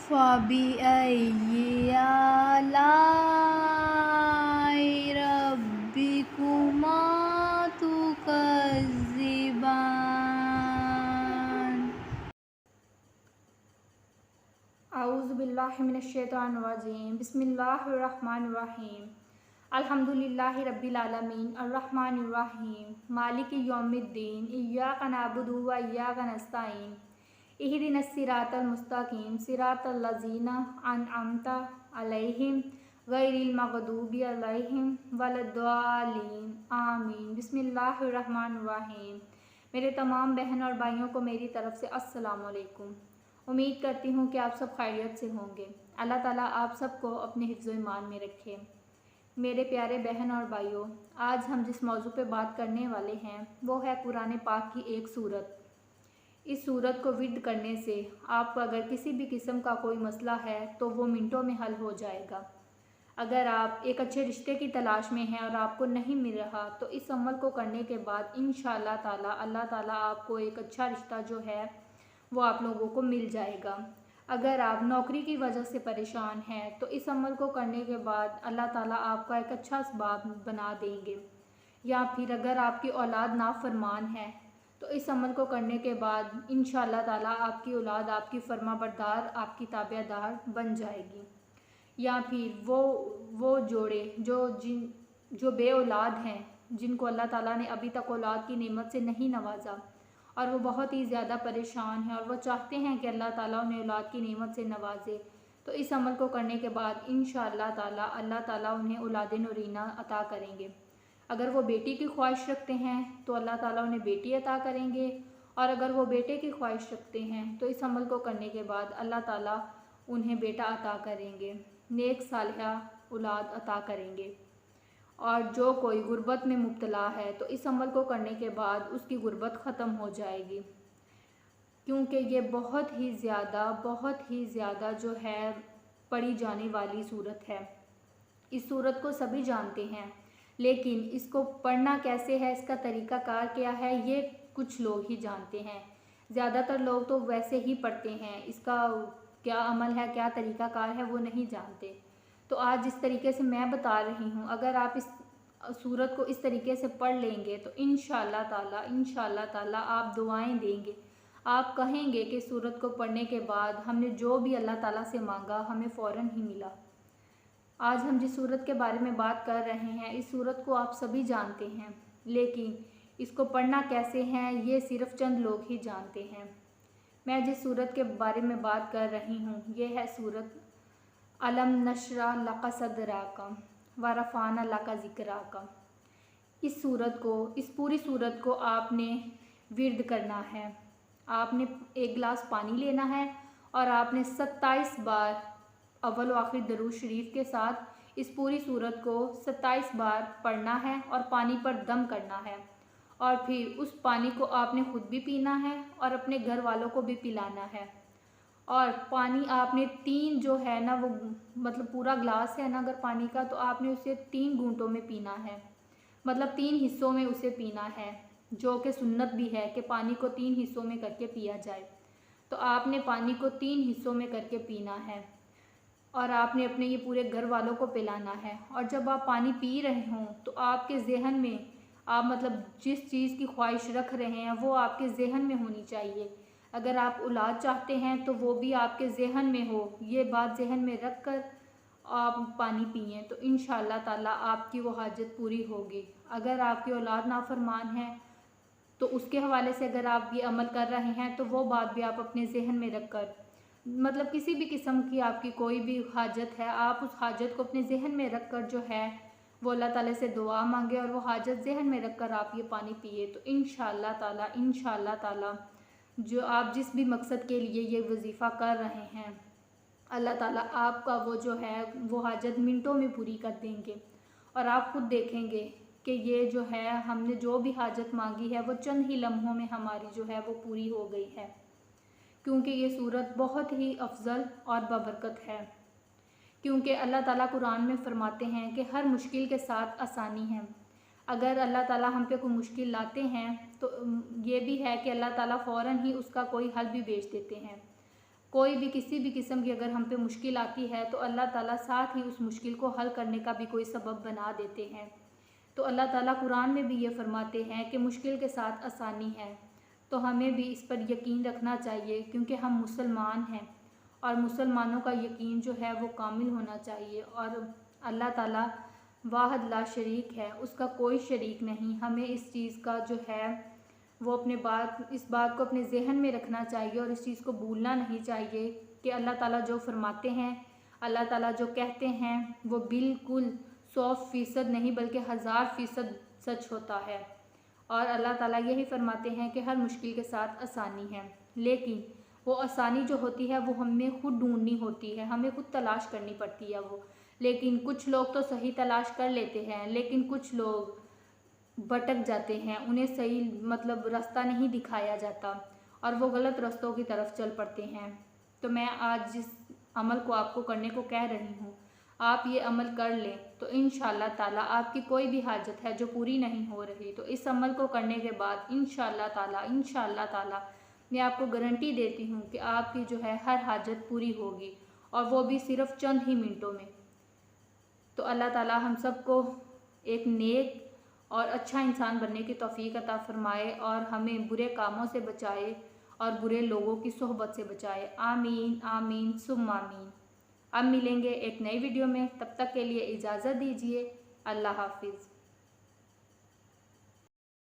फ़बिअय्यि आलाइ रब्बिकुमा तुकज़्ज़िबान। औज़ुबिल्लाहि मिनश्शैतानिर्रजीम बिस्मिल्लाहिर्रहमानिर्रहीम अल्हम्दुलिल्लाहि रब्बिल आलमीन अर्रहमानिर्रहीम मालिकि यौमिद्दीन इय्याका नअबुदु व इय्याका नस्तईन इहदिनस सिरातल मुस्तकीम सिरातल लज़ीना अनअमता अलैहिम गैरिल मग़दूबि अलैहिम वलद्दालिन आमीन। बिस्मिल्लाहिर्रहमानिर्रहीम। मेरे तमाम बहन और भाइयों को मेरी तरफ़ से अस्सलामु अलैकुम। उम्मीद करती हूँ कि आप सब खैरियत से होंगे। अल्लाह ताला आप सबको अपने हिफ्ज़ ईमान में रखे। मेरे प्यारे बहन और भाइयों, आज हम जिस मौजू पे बात करने वाले हैं वो है कुरान पाक की एक सूरत। इस सूरत को विर्द करने से आपको अगर किसी भी किस्म का कोई मसला है तो वो मिनटों में हल हो जाएगा। अगर आप एक अच्छे रिश्ते की तलाश में हैं और आपको नहीं मिल रहा तो इस अमल को करने के बाद इंशाअल्लाह ताला अल्लाह ताला आपको एक अच्छा रिश्ता जो है वो आप लोगों को मिल जाएगा। अगर आप नौकरी की वजह से परेशान हैं तो इस अमल को करने के बाद अल्लाह ताला आपका एक अच्छा असबाब बना देंगे। या फिर अगर आपकी औलाद नाफरमान है तो इस अमल को करने के बाद इंशाअल्लाह ताला आपकी औलाद आपकी फरमाबरदार आपकी ताबेदार बन जाएगी। या फिर वो जोड़े जो बे औलाद हैं, जिनको अल्लाह ताला ने अभी तक औलाद की नेमत से नहीं नवाजा और वो बहुत ही ज़्यादा परेशान हैं और वो चाहते हैं कि अल्लाह ताला उन्हें औलाद की नेमत से नवाजे, तो इस अमल को करने के बाद इंशाअल्लाह ताला अल्लाह ताला उन्हें औलाद नूरीना अता करेंगे। अगर वो बेटी की ख्वाहिश रखते हैं तो अल्लाह ताला उन्हें बेटी अता करेंगे, और अगर वो बेटे की ख्वाहिश रखते हैं तो इस अमल को करने के बाद अल्लाह ताला उन्हें बेटा अता करेंगे, नेक सालिहा औलाद अता करेंगे। और जो कोई गुर्बत में मुब्तला है तो इस अमल को करने के बाद उसकी गुर्बत ख़त्म हो जाएगी, क्योंकि ये बहुत ही ज़्यादा जो है पढ़ी जाने वाली सूरत है। इस सूरत को सभी जानते हैं, लेकिन इसको पढ़ना कैसे है, इसका तरीक़ाकार क्या है, ये कुछ लोग ही जानते हैं। ज़्यादातर लोग तो वैसे ही पढ़ते हैं, इसका क्या अमल है, क्या तरीक़ाकार है, वो नहीं जानते। तो आज जिस तरीके से मैं बता रही हूँ, अगर आप इस सूरत को इस तरीके से पढ़ लेंगे तो इंशाअल्लाह ताला आप दुआएं देंगे। आप कहेंगे कि सूरत को पढ़ने के बाद हमने जो भी अल्लाह ताला से मांगा हमें फ़ौरन ही मिला। आज हम जिस सूरत के बारे में बात कर रहे हैं, इस सूरत को आप सभी जानते हैं, लेकिन इसको पढ़ना कैसे है ये सिर्फ़ चंद लोग ही जानते हैं। मैं जिस सूरत के बारे में बात कर रही हूँ ये है सूरत अलम नशरह लका सदरका व रफ़अना लका ज़िक्रका। इस पूरी सूरत को आपने विर्द करना है। आपने एक गिलास पानी लेना है और आपने 27 बार अव्वल व आखिर दरूद शरीफ के साथ इस पूरी सूरत को 27 बार पढ़ना है और पानी पर दम करना है, और फिर उस पानी को आपने ख़ुद भी पीना है और अपने घर वालों को भी पिलाना है। और पानी आपने 3 जो है ना, वो मतलब पूरा ग्लास है ना अगर पानी का, तो आपने उसे 3 घूंटों में पीना है, मतलब 3 हिस्सों में उसे पीना है, जो कि सुन्नत भी है कि पानी को 3 हिस्सों में करके पिया जाए। तो आपने पानी को 3 हिस्सों में करके पीना है और आपने अपने ये पूरे घर वालों को पिलाना है। और जब आप पानी पी रहे हों तो आपके ज़हन में आप मतलब जिस चीज़ की ख्वाहिश रख रहे हैं वो आपके ज़हन में होनी चाहिए। अगर आप औलाद चाहते हैं तो वो भी आपके ज़हन में हो, ये बात ज़हन में रख कर आप पानी पिएँ, तो इंशाअल्लाह ताला आपकी वो हाजत पूरी होगी। अगर आपकी औलाद नाफरमान है तो उसके हवाले से अगर आप ये अमल कर रहे हैं तो वो बात भी आप अपने ज़हन में रख कर, मतलब किसी भी किस्म की आपकी कोई भी हाजत है, आप उस हाजत को अपने ज़हन में रख कर जो है वो अल्लाह ताला से दुआ मांगे और वो हाजत ज़हन में रख कर आप ये पानी पिए। तो इंशाअल्लाह ताला जो आप जिस भी मकसद के लिए ये वजीफ़ा कर रहे हैं, अल्लाह ताला आपका वो जो है वो हाजत मिनटों में पूरी कर देंगे। और आप खुद देखेंगे कि ये जो है हमने जो भी हाजत मांगी है वो चंद ही लम्हों में हमारी जो है वो पूरी हो गई है, क्योंकि ये सूरत बहुत ही अफजल और बबरकत है। क्योंकि अल्लाह ताला कुरान में फ़रमाते हैं कि हर मुश्किल के साथ आसानी है। अगर अल्लाह ताला हम पे कोई मुश्किल लाते हैं तो ये भी है कि अल्लाह ताला फ़ौरन ही उसका कोई हल भी भेज देते हैं। कोई भी किसी भी किस्म की अगर हम पे मुश्किल आती है तो अल्लाह ताला साथ ही उस मुश्किल को हल करने का भी कोई सबब बना देते हैं। तो अल्लाह ताला कुरान में भी ये फरमाते हैं कि मुश्किल के साथ आसानी है। तो हमें भी इस पर यकीन रखना चाहिए क्योंकि हम मुसलमान हैं और मुसलमानों का यकीन जो है वो कामिल होना चाहिए। और अल्लाह ताला वाहिद ला शरीक है, उसका कोई शरीक नहीं। हमें इस चीज़ का जो है वो इस बात को अपने जहन में रखना चाहिए और इस चीज़ को भूलना नहीं चाहिए कि अल्लाह ताला जो फरमाते हैं, अल्लाह ताला जो कहते हैं वो बिल्कुल 100% नहीं बल्कि 1000% सच होता है। और अल्लाह ताला यही फरमाते हैं कि हर मुश्किल के साथ आसानी है, लेकिन वो आसानी जो होती है वो हमें खुद ढूंढनी होती है, हमें खुद तलाश करनी पड़ती है वो। लेकिन कुछ लोग तो सही तलाश कर लेते हैं, लेकिन कुछ लोग भटक जाते हैं, उन्हें सही मतलब रास्ता नहीं दिखाया जाता और वो गलत रास्तों की तरफ चल पड़ते हैं। तो मैं आज जिस अमल को आपको करने को कह रही हूँ, आप ये अमल कर लें तो इंशाअल्लाह ताला आपकी कोई भी हाजत है जो पूरी नहीं हो रही, तो इस अमल को करने के बाद इंशाअल्लाह ताला मैं आपको गारंटी देती हूँ कि आपकी जो है हर हाजत पूरी होगी, और वो भी सिर्फ चंद ही मिनटों में। तो अल्लाह ताला हम सबको एक नेक और अच्छा इंसान बनने की तौफीक अता फ़रमाए और हमें बुरे कामों से बचाए और बुरे लोगों की सोहबत से बचाए। आमीन आमीन सुम्मा आमीन। अब मिलेंगे एक नई वीडियो में, तब तक के लिए इजाज़त दीजिए। अल्लाह हाफिज़।